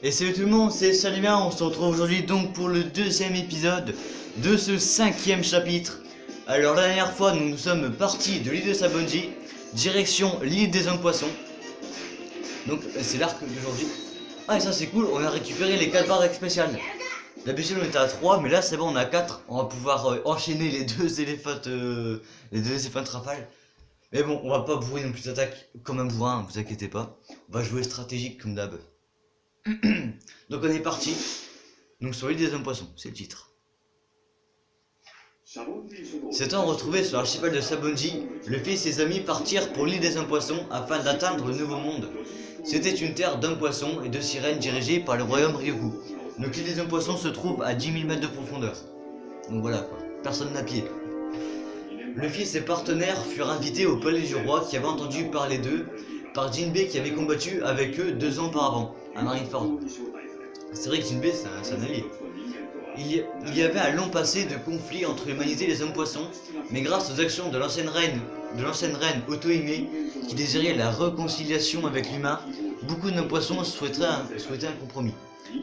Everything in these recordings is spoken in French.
Et salut tout le monde, c'est Salima, on se retrouve aujourd'hui donc pour le deuxième épisode de ce 5e chapitre. Alors la dernière fois nous sommes partis de l'île de Sabonji, direction l'île des hommes poissons. Donc c'est l'arc d'aujourd'hui. Ah et ça c'est cool, on a récupéré les 4 barres spéciales. D'habitude on était à 3 mais là c'est bon on a 4. On va pouvoir enchaîner les deux éléphants rafales. Mais bon on va pas bourrer non plus d'attaque comme un bourrin, vous inquiétez pas. On va jouer stratégique comme d'hab. Donc on est parti. Donc sur l'île des hommes poissons, c'est le titre. S'étant retrouvés sur l'archipel de Sabonji, Luffy et ses amis partirent pour l'île des hommes poissons afin d'atteindre le nouveau monde. C'était une terre d'hommes poissons et de sirènes dirigée par le royaume Ryoku. Donc l'île des hommes poissons se trouve à 10 000 mètres de profondeur. Donc voilà quoi, personne n'a pied. Luffy et ses partenaires furent invités au palais du roi qui avait entendu parler d'eux par Jinbei qui avait combattu avec eux 2 ans auparavant, à Marineford. C'est vrai que Jinbei c'est un allié. Il y avait un long passé de conflit entre l'humanité et les hommes poissons, mais grâce aux actions de l'ancienne reine Otohime, qui désirait la réconciliation avec l'humain, beaucoup d'hommes poissons souhaitaient un compromis.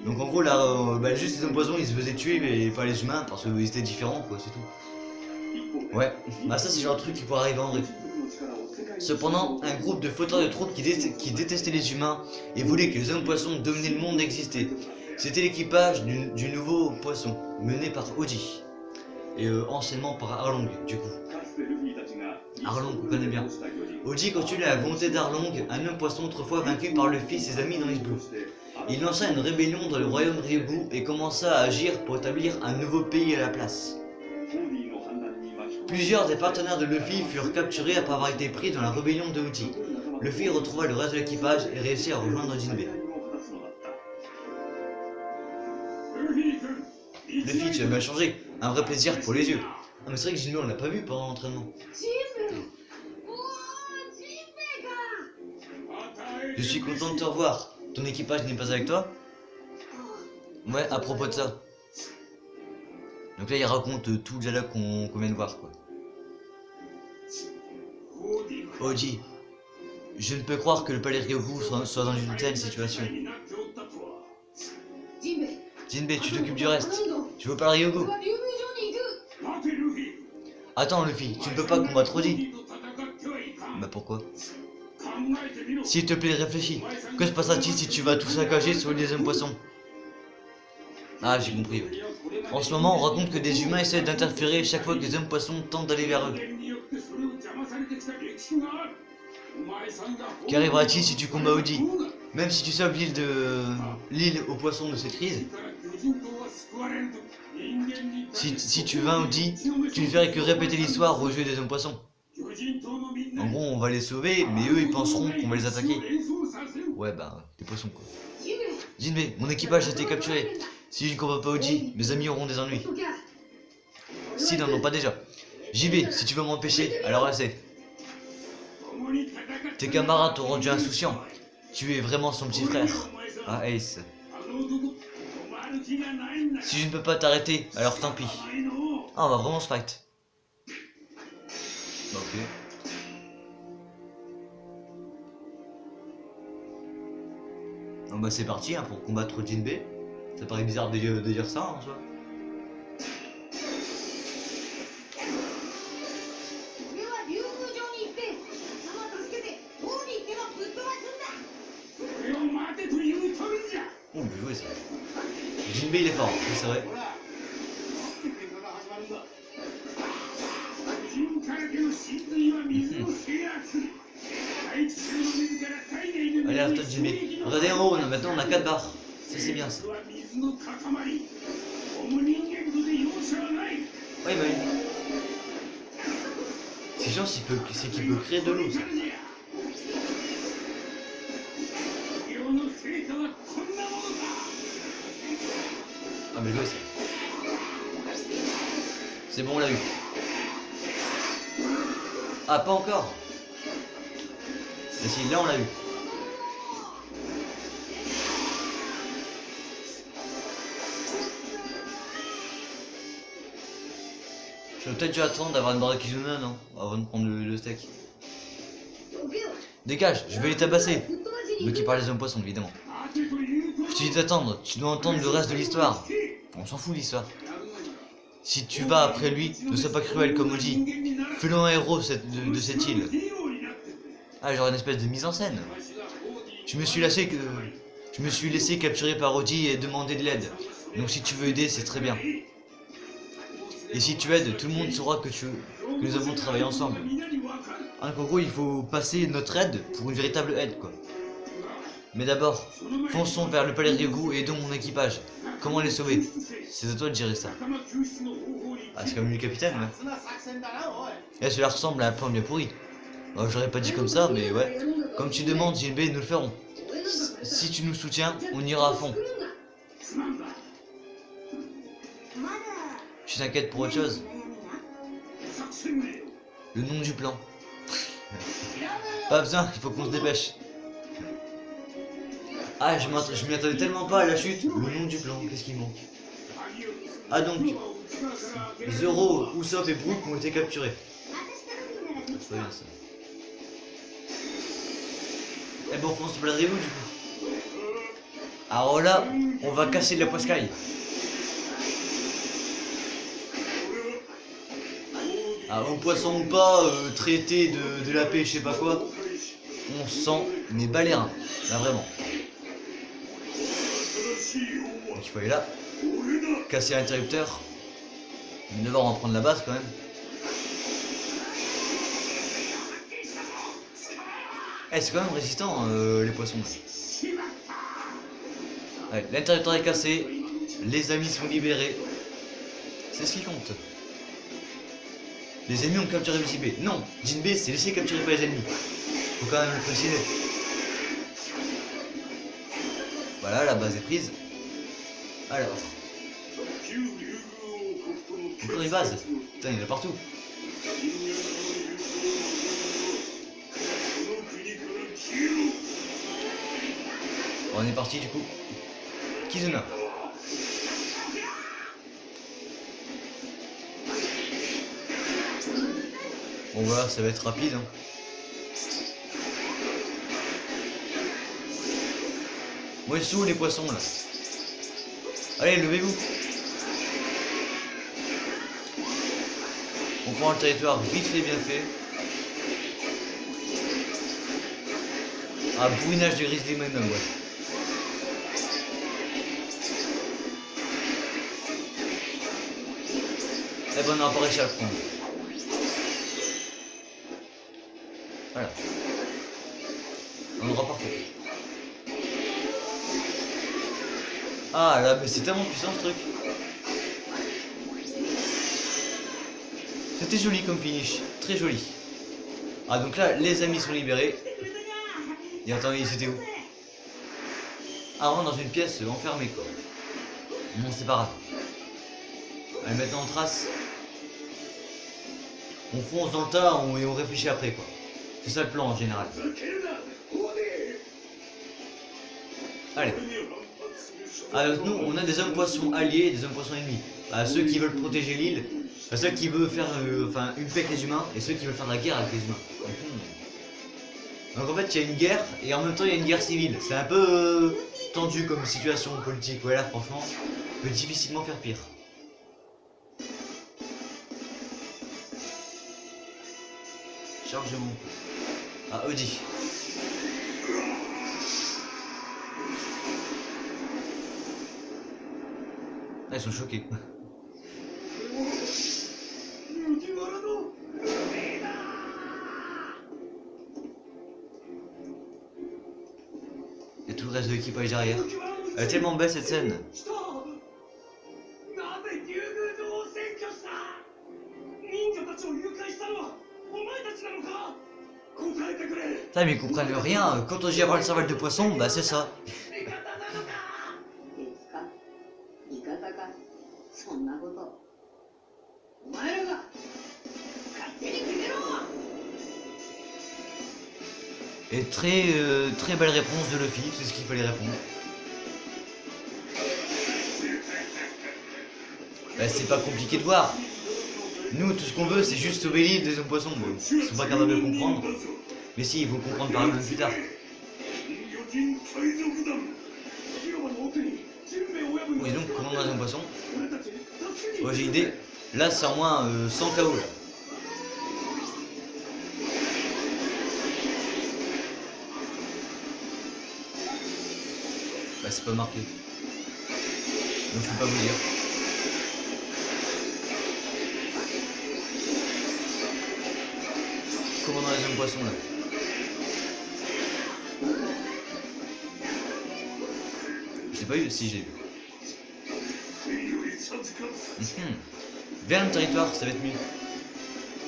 Donc en gros là, juste les hommes poissons ils se faisaient tuer mais pas les humains parce qu'ils étaient différents quoi, c'est tout. Ouais, bah ça c'est genre un truc qui pourrait arriver en vrai. Cependant, un groupe de fauteurs de troupes qui détestaient les humains et voulaient que les hommes poissons dominaient le monde existait. C'était l'équipage du nouveau poisson, mené par Oji, et anciennement par Arlong, du coup. Arlong, on connaît bien. Oji continue la volonté d'Arlong, un homme poisson autrefois vaincu par Luffy et ses amis dans East Blue. Il lança une rébellion dans le royaume Ryoku et commença à agir pour établir un nouveau pays à la place. Plusieurs des partenaires de Luffy furent capturés après avoir été pris dans la rébellion de Oji. Luffy retrouva le reste de l'équipage et réussit à rejoindre Jinbei. Luffy, tu as bien changé, un vrai plaisir pour les yeux. Ah mais c'est vrai que Jinbei on l'a pas vu pendant l'entraînement. Je suis content de te revoir. Ton équipage n'est pas avec toi? Ouais, à propos de ça. Donc là il raconte tout le dialogue qu'on vient de voir quoi. Oji, je ne peux croire que le palais Ryoku soit dans une telle situation. Jinbei, tu t'occupes du reste. Tu veux pas le Ryoku? Attends Luffy, tu ne peux pas combattre Oji. Bah pourquoi? S'il te plaît, réfléchis. Que se passera-t-il si tu vas tout saccager sur l'île des hommes poissons? Ah, j'ai compris. Ouais. En ce moment, on raconte que des humains essaient d'interférer chaque fois que les hommes poissons tentent d'aller vers eux. Qu'arrivera-t-il si tu combats Oji? Même si tu sauves l'île aux poissons de cette crise, si tu vains Oji, tu ne ferais que répéter l'histoire aux yeux des hommes poissons. En gros, on va les sauver, mais eux ils penseront qu'on va les attaquer. Ouais, bah, des poissons quoi. Jinbei, mon équipage a été capturé. Si je ne combats pas Oji, mes amis auront des ennuis. S'ils n'en ont pas déjà. J'y vais, si tu veux m'empêcher, alors essaie. Tes camarades t'ont rendu insouciant. Tu es vraiment son petit frère. Ah, Ace. Si je ne peux pas t'arrêter, alors tant pis. Ah, on va vraiment se fight. Ok. Bon bah c'est parti hein, pour combattre Jinbei. Ça paraît bizarre de dire ça en soi. Oh bien joué ça. Jinbei il est fort, c'est vrai. Allez, à toi Jinbei. Regardez en haut, maintenant on a 4 barres. Ça c'est bien ça. Oui bah oui. C'est chiant c'est qu'il peut créer de l'eau ça. Ah mais ouais c'est bon on l'a eu. Ah pas encore. Mais si là on l'a eu. J'aurais peut-être dû attendre d'avoir une barre de Kizuna, non? Avant de prendre le steak. Dégage, je vais les tabasser. Donc il parle des hommes poissons, évidemment. Je te dis d'attendre, tu dois entendre le reste de l'histoire. On s'en fout de l'histoire. Si tu vas après lui, ne sois pas cruel comme Oji. Fais-le un héros de cette île. Ah, genre une espèce de mise en scène. Je me suis laissé capturer par Oji et demander de l'aide. Donc si tu veux aider, c'est très bien. Et si tu aides, tout le monde saura que nous avons travaillé ensemble. En gros, il faut passer notre aide pour une véritable aide, quoi. Mais d'abord, fonçons vers le palais Ryoku et aidons mon équipage. Comment les sauver? C'est à toi de gérer ça. Ah, c'est comme lui le capitaine, ouais. Et cela ressemble à un plan bien pourri. Bon, j'aurais pas dit comme ça, mais ouais. Comme tu demandes, Jinbe, nous le ferons. Si tu nous soutiens, on ira à fond. Tu t'inquiètes pour autre chose? Le nom du plan. Pas besoin, il faut qu'on se dépêche. Ah, je m'y attendais tellement pas à la chute. Le nom du plan, qu'est-ce qui manque? Ah donc, Zoro, Usopp et Brook ont été capturés. C'est pas bien ça. Eh ben on fonce sur le Ryu du coup. Alors là, on va casser de la poiscaille. Ah, au poisson ou pas, traité de la paix, je sais pas quoi. On sent mes bas les reins. Là vraiment. Donc il faut aller là. Casser l'interrupteur. Mais d'abord on va prendre la base quand même. Eh, c'est quand même résistant les poissons. Allez, l'interrupteur est cassé. Les amis sont libérés. C'est ce qui compte. Les ennemis ont capturé Jinbe. Non, Jinbe s'est laissé capturer par les ennemis. Faut quand même le préciser. Voilà, la base est prise. Alors. Encore une base. Putain, il y en a partout. On est parti du coup. Kizuna. Bon voilà, ça va être rapide. Hein. Moi ils sont où les poissons là? Allez, levez-vous. On prend le territoire vite fait, bien fait. Ah, bourrinage de Grizzly Magnum, ouais. Eh ben on n'a pas réussi à le prendre. Voilà. Un endroit parfait. Ah là, mais c'est tellement puissant ce truc. C'était joli comme finish, très joli. Ah donc là, les amis sont libérés. Et attends, ils étaient où? Ah, on est dans une pièce enfermée quoi. Bon, c'est pas grave. Allez, maintenant on trace. On fonce dans le tas et on réfléchit après quoi. C'est ça le plan en général. Allez. Alors nous, on a des hommes poissons alliés et des hommes poissons ennemis. Ceux qui veulent protéger l'île, ceux qui veulent faire une paix avec les humains et ceux qui veulent faire de la guerre avec les humains. Donc en fait, il y a une guerre et en même temps il y a une guerre civile. C'est un peu tendu comme situation politique. Ouais là, franchement, on peut difficilement faire pire. Chargement. Ah, Audi. Ah, ils sont choqués. Et tout le reste de l'équipage derrière. Elle est tellement belle cette scène. Putain, mais ils comprennent rien. Quand on dit avoir le cervelle de poisson, bah c'est ça. Et très belle réponse de Luffy, c'est ce qu'il fallait répondre. Bah, c'est pas compliqué de voir. Nous, tout ce qu'on veut, c'est juste sauver l'île des hommes poissons. Ils sont pas capables de comprendre. Mais si, ils vont comprendre par eux-mêmes plus tard. commande dans un poisson. Ouais, j'ai idée. Là, c'est en moins 100 KO là. Bah, c'est pas marqué. Donc, je peux pas vous dire. Commande dans un poisson là. J'ai pas eu, si j'ai eu. Vers le territoire, ça va être mieux.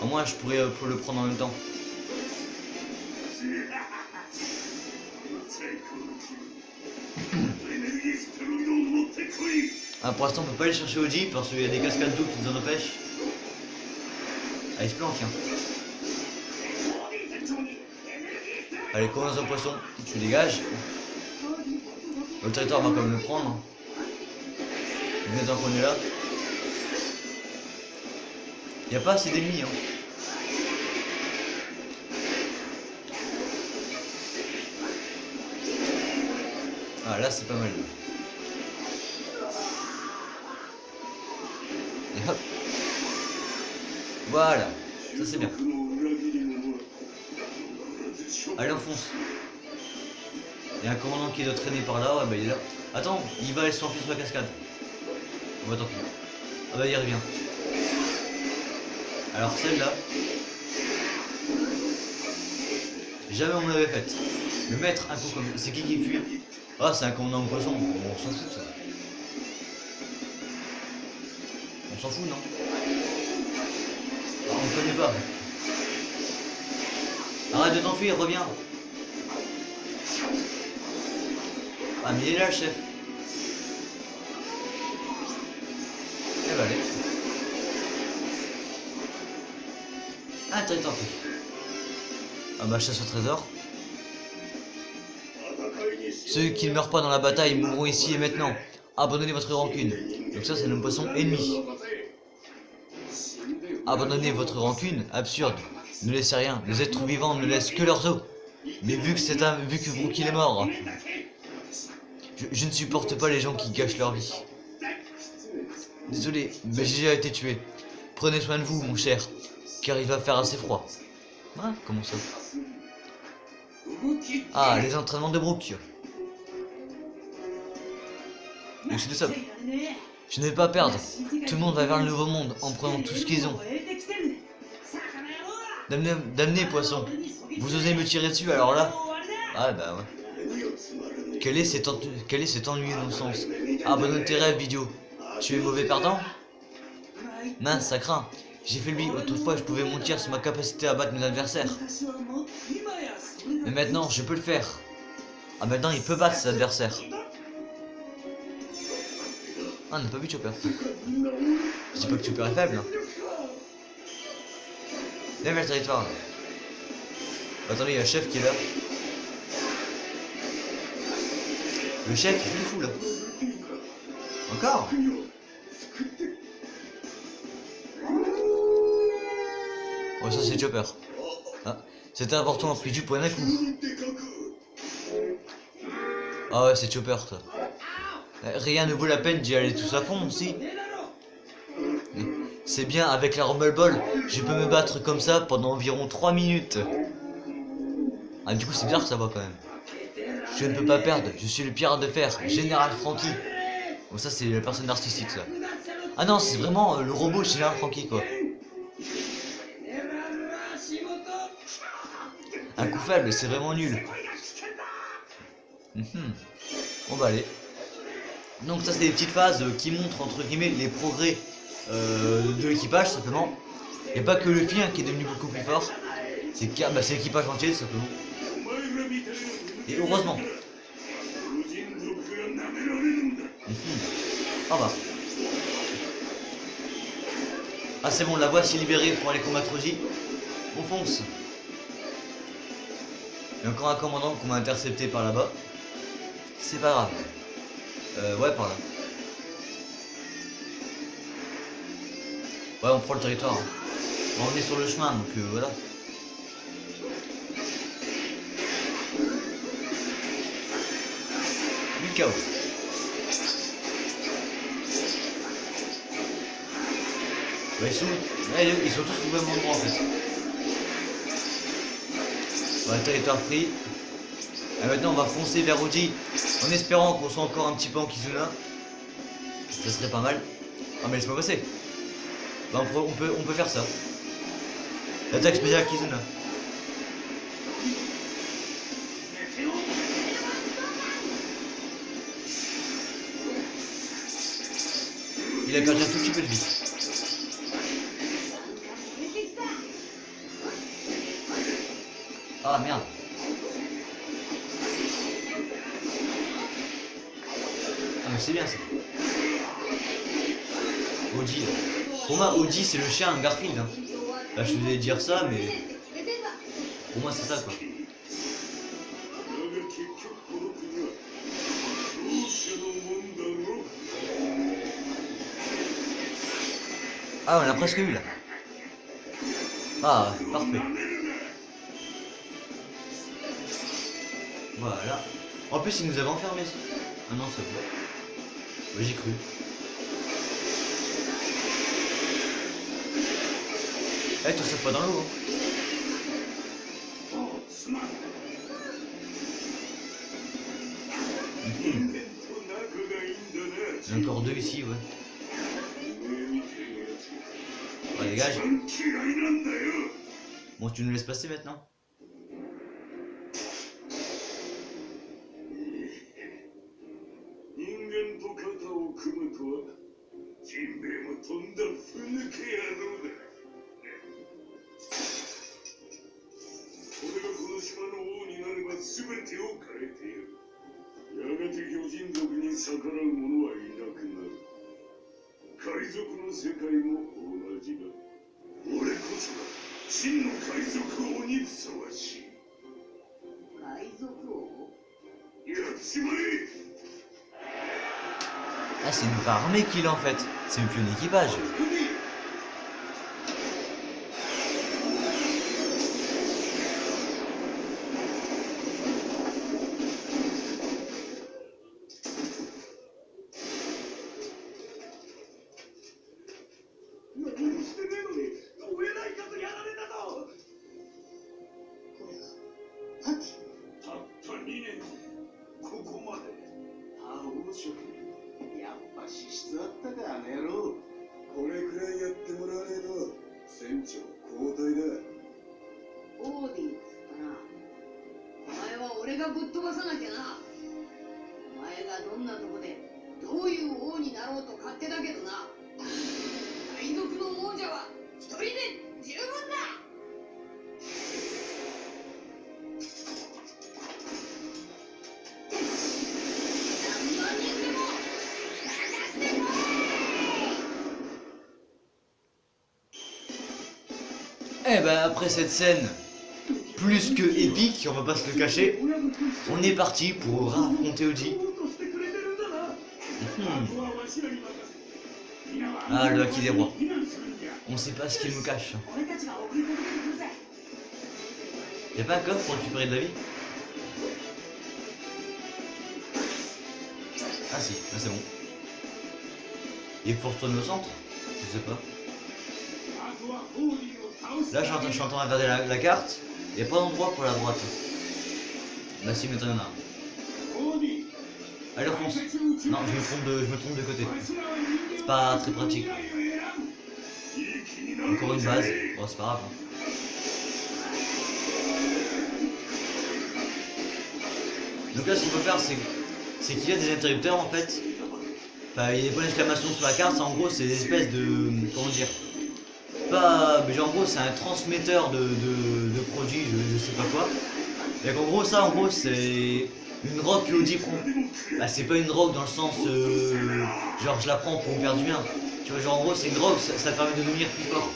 Au moins je pourrais pour le prendre en même temps. Ah, pour l'instant on peut pas aller chercher Oji parce qu'il y a des cascades d'eau qui nous en empêchent. Allez, je planque hein. Allez, commence un poisson, tu dégages. Le territoire va quand même le prendre. Maintenant qu'on est là. Il n'y a pas assez d'ennemis hein. Ah là c'est pas mal. Et hop. Voilà. Ça c'est bien. Allez on fonce. Il y a un commandant qui doit traîner par là. Ouais bah il est là. Attends, il va aller s'enfuir sur la cascade. On va tant pis. Ah bah il revient. Alors celle-là, jamais on l'avait faite. Le mettre un coup comme... C'est qui fuit? Ah c'est un commandant en poisson, on s'en fout ça. On s'en fout non? Ah, on ne connaît pas. Arrête de t'enfuir, reviens. Ah mais il est là le chef. Eh bah allez. Ah territoire pris. Ah bah chasse au trésor. Ceux qui ne meurent pas dans la bataille mourront ici et maintenant. Abandonnez votre rancune. Donc ça c'est nos poissons ennemis. Abandonnez votre rancune, absurde. Ne laissez rien. Les êtres vivants ne laissent que leurs os. Mais vu que Brooke est mort, je ne supporte pas les gens qui gâchent leur vie. Désolé, mais j'ai déjà été tué. Prenez soin de vous, mon cher, car il va faire assez froid. Ah, comment ça? Ah, les entraînements de Brooke. Donc c'est ça. Je ne vais pas perdre. Tout le monde va vers le nouveau monde en prenant tout ce qu'ils ont. Damnez, poisson. Vous osez me tirer dessus alors là? Ah bah ouais. Quel est cet ennuyeux non-sens? Abandonne tes rêves, idiot. Tu es mauvais perdant? Mince, ça craint. J'ai fait lui. Autrefois, je pouvais mentir sur ma capacité à battre mes adversaires. Mais maintenant, je peux le faire. Ah, maintenant, il peut battre ses adversaires. Ah, on n'a pas vu Chopper. Je dis pas que Chopper est faible. Hein. Lève le territoire. Là. Attendez, il y a un chef qui est là. Le chef, il fait le fou là. Encore? Oh, ça c'est Chopper. Ah, c'était important en pris du point d'un coup. Ah ouais, c'est Chopper ça. Rien ne vaut la peine d'y aller tous à fond, si. C'est bien, avec la Rumble Ball, je peux me battre comme ça pendant environ 3 minutes. Ah, du coup, c'est bizarre que ça va quand même. Je ne peux pas perdre, je suis le pirate de fer, Général Franky. Bon, ça, c'est la personne artistique, ça. Ah non, c'est vraiment le robot Général Franky, quoi. Un coup faible, c'est vraiment nul. On va aller. Donc ça c'est des petites phases qui montrent entre guillemets les progrès de l'équipage simplement. Il n'y a pas que le fien qui est devenu beaucoup plus fort. C'est l'équipage entier simplement. Et heureusement. Au revoir. Ah c'est bon, la voie s'est libérée pour aller combattre Oji. On fonce. Il y a encore un commandant qu'on m'a intercepté par là-bas. C'est pas grave. Ouais, par là. Ouais, on prend le territoire. Bon, on est sur le chemin, donc voilà. Lui KO. Bah, ils sont tous au même endroit en fait. Voilà, territoire pris. Et maintenant on va foncer vers Oji en espérant qu'on soit encore un petit peu en Kizuna. Ça serait pas mal. Ah mais laisse-moi passer. Bah, on peut faire ça. L'attaque spéciale Kizuna. Il a perdu un tout petit peu de vie. Ah merde. Ah mais c'est bien ça. Oji. Pour moi Oji c'est le chien Garfield. Hein. Là je devais dire ça mais pour moi c'est ça quoi. Ah on a presque eu là. Ah parfait. Voilà. En plus il nous avait enfermés. Ah non c'est bon. Ouais, j'y cru. Eh tout ça pas dans l'eau hein. Il y en a encore deux ici ouais. Oh, dégage. Bon tu nous laisses passer maintenant. Ah c'est une vraie armée qu'il a en fait. C'est même plus un équipage. Eh ben après cette scène plus que épique, on va pas se le cacher, on est parti pour affronter Oji. Ah le haki des rois. On sait pas ce qu'il nous cache. Y'a pas un coffre pour récupérer de la vie? Ah si, là c'est bon. Il faut retourner au centre? Je sais pas. Là je suis en train de regarder la carte. Il n'y a pas d'endroit pour la droite. Bah si, maintenant il y en a un. Allez fonce. Non, je me trompe de côté. C'est pas très pratique. Encore une base. Bon c'est pas grave. Hein. Donc là ce qu'il faut faire c'est qu'il y a des interrupteurs en fait. Enfin il y a des points d'exclamation sur la carte, en gros c'est des espèces de. Comment dire? Pas. Mais en gros c'est un transmetteur de produits, je sais pas quoi. Et en gros ça c'est une drogue que Oji prend. Bah c'est pas une drogue dans le sens genre je la prends pour me faire du bien. Tu vois genre en gros c'est une drogue, ça te permet de devenir plus fort.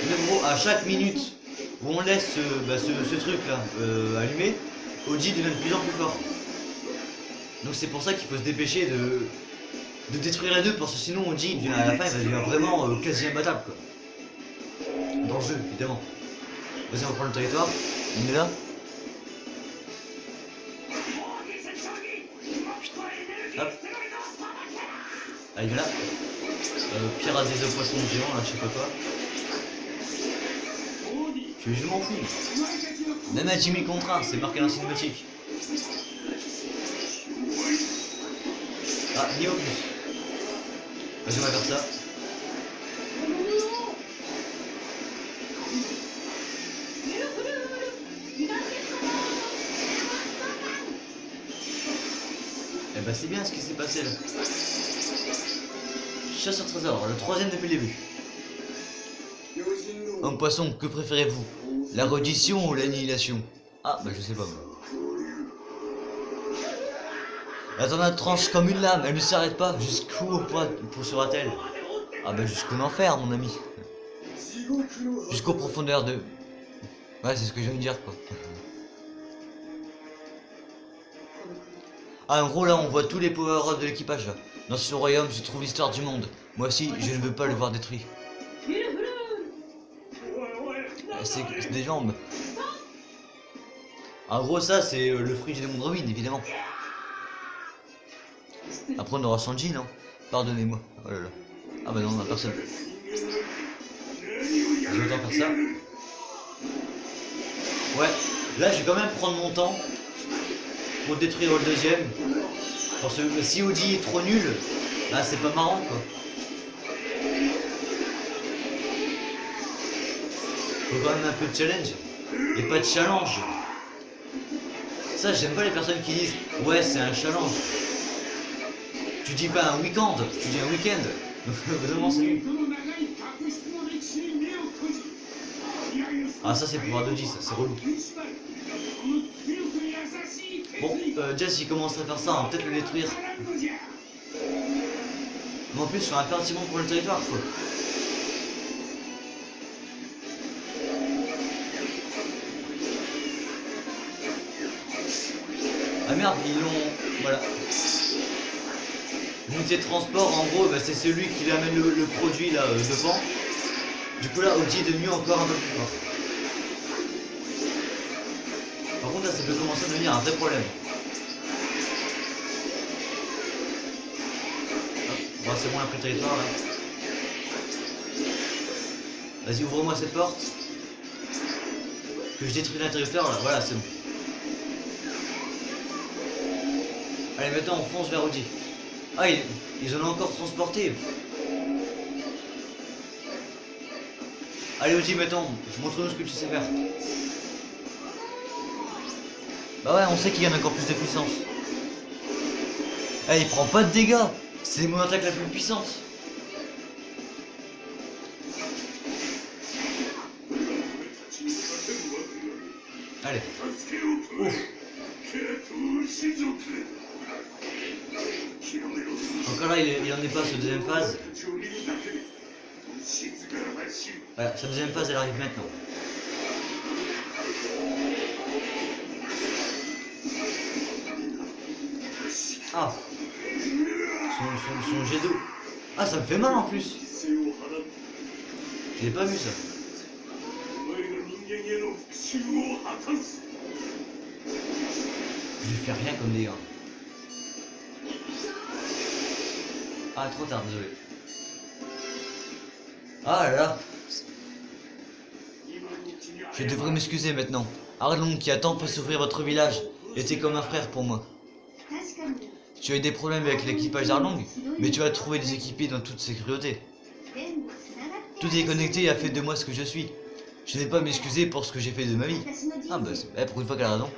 Mais en gros à chaque minute où on laisse ce truc là allumé, Oji devient de plus en plus fort. Donc c'est pour ça qu'il faut se dépêcher de détruire les deux parce que sinon Oji à la fin il va devenir vraiment quasi imbattable quoi. Dans le jeu évidemment. Vas-y on va prendre le territoire, on est là. Hop. Ah il est là. pirate des œufs poissons géants, là, je sais pas quoi. Je m'en fous. Même à Jimmy Contra, c'est marqué dans la cinématique. Ah, niveau plus. Vas-y, on va faire ça. Eh ben c'est bien ce qui s'est passé là. Chasse au trésor, le troisième depuis le début. Homme poisson, que préférez-vous? La reddition ou l'annihilation? Ah bah je sais pas moi. La tornade tranche comme une lame, elle ne s'arrête pas. Jusqu'où poursuivra-t-elle? Ah bah jusqu'en enfer mon ami. Jusqu'aux profondeurs de... Ouais c'est ce que je viens de dire quoi. Ah en gros là on voit tous les power-ups de l'équipage là. Dans ce royaume se trouve l'histoire du monde. Moi aussi je ne veux pas le voir détruit. C'est des jambes. En gros ça c'est le fruit du démon druide évidemment. Après on aura Sanji non? Pardonnez-moi. Oh là là. Ah bah non on a personne. Je vais autant faire ça. Ouais. Là je vais quand même prendre mon temps pour détruire le deuxième. Parce que si Audi est trop nul, là c'est pas marrant quoi. Faut quand même un peu de challenge. Et pas de challenge. Ça j'aime pas les personnes qui disent ouais c'est un challenge. Tu dis pas un week-end, tu dis un week-end. Vraiment c'est nul. Ah ça c'est pouvoir de 10, c'est relou. Bon, Jess il commence à faire ça, on va peut-être le détruire. Mais en plus sur un impérativement pour le territoire quoi. Ah merde, ils l'ont... Voilà. L'unité de transport en gros bah, c'est celui qui amène le produit là devant. Du coup là Audi est devenu encore un peu plus fort. Par contre là ça peut commencer à devenir un vrai problème. Bon c'est bon, on a pris le territoire là. Vas-y ouvre-moi cette porte. Que je détruis l'interrupteur là, voilà c'est bon. Allez maintenant on fonce vers Audi. Ah ils en ont encore transporté. Allez Audi maintenant, montre-nous ce que tu sais faire. Bah ouais on sait qu'il y en a encore plus de puissance. Eh il prend pas de dégâts. C'est mon attaque la plus puissante. Allez. Ouf. Encore là il en est pas sa deuxième phase. Voilà, sa deuxième phase elle arrive maintenant. Ah son jet d'eau. Ah ça me fait mal en plus. Je l'ai pas vu ça. Je lui fais rien comme des gars. Ah trop tard, désolé. Ah là là. Je devrais m'excuser maintenant. Arlong qui a tant fait souffrir votre village était comme un frère pour moi. Tu as eu des problèmes avec l'équipage d'Arlong, mais tu as trouvé des équipiers dans toute sécurité. Tout est connecté et a fait de moi ce que je suis. Je n'ai pas à m'excuser pour ce que j'ai fait de ma vie. Ah bah pour une fois qu'elle a raison.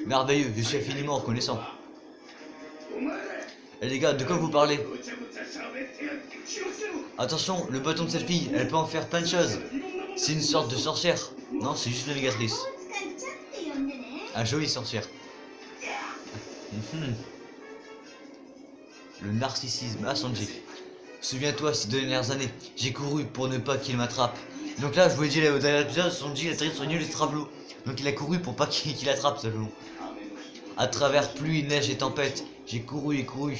Merveilleux, je suis infiniment reconnaissant. Eh les gars, de quoi vous parlez? Attention, le bâton de cette fille, elle peut en faire plein de choses. C'est une sorte de sorcière. Non, c'est juste une navigatrice. Ah, jolie sorcière. Le narcissisme. Ah, Sanji. Souviens-toi, ces dernières années, j'ai couru pour ne pas qu'il m'attrape. Donc là, je vous l'ai dit au dernier épisode, Sanji a atterri sur une île Stravlo. Donc il a couru pour pas qu'il l'attrape, simplement. À travers pluie, neige et tempête, j'ai couru et couru.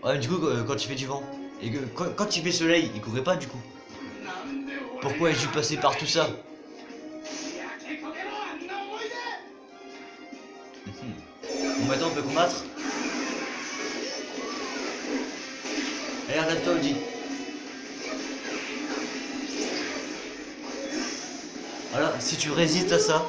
Ouais, mais du coup, quand il fait du vent, et que, quand il fait soleil, il courait pas du coup. Pourquoi ai-je dû passer par tout ça? Bon, maintenant on peut combattre. Allez, arrête-toi, Audi. Voilà, si tu résistes à ça.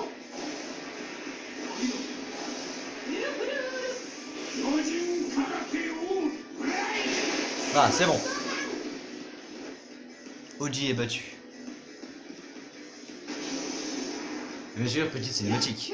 Ah, c'est bon. Oji est battu. Bien sûr, petite cinématique.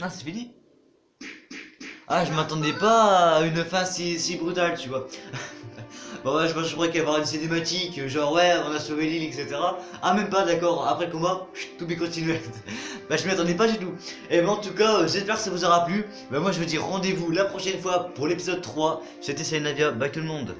Ah, c'est fini? Ah, je m'attendais pas à une fin si brutale, tu vois. Bon, ouais, je croyais qu'il y avait une cinématique, genre ouais, on a sauvé l'île, etc. Ah, même pas, d'accord, après le combat, tout bien continué. Bah, je m'y attendais pas du tout. Et ben, en tout cas, j'espère que ça vous aura plu. Bah, moi, je vous dis rendez-vous la prochaine fois pour l'épisode 3. C'était Sainavia, bye tout le monde.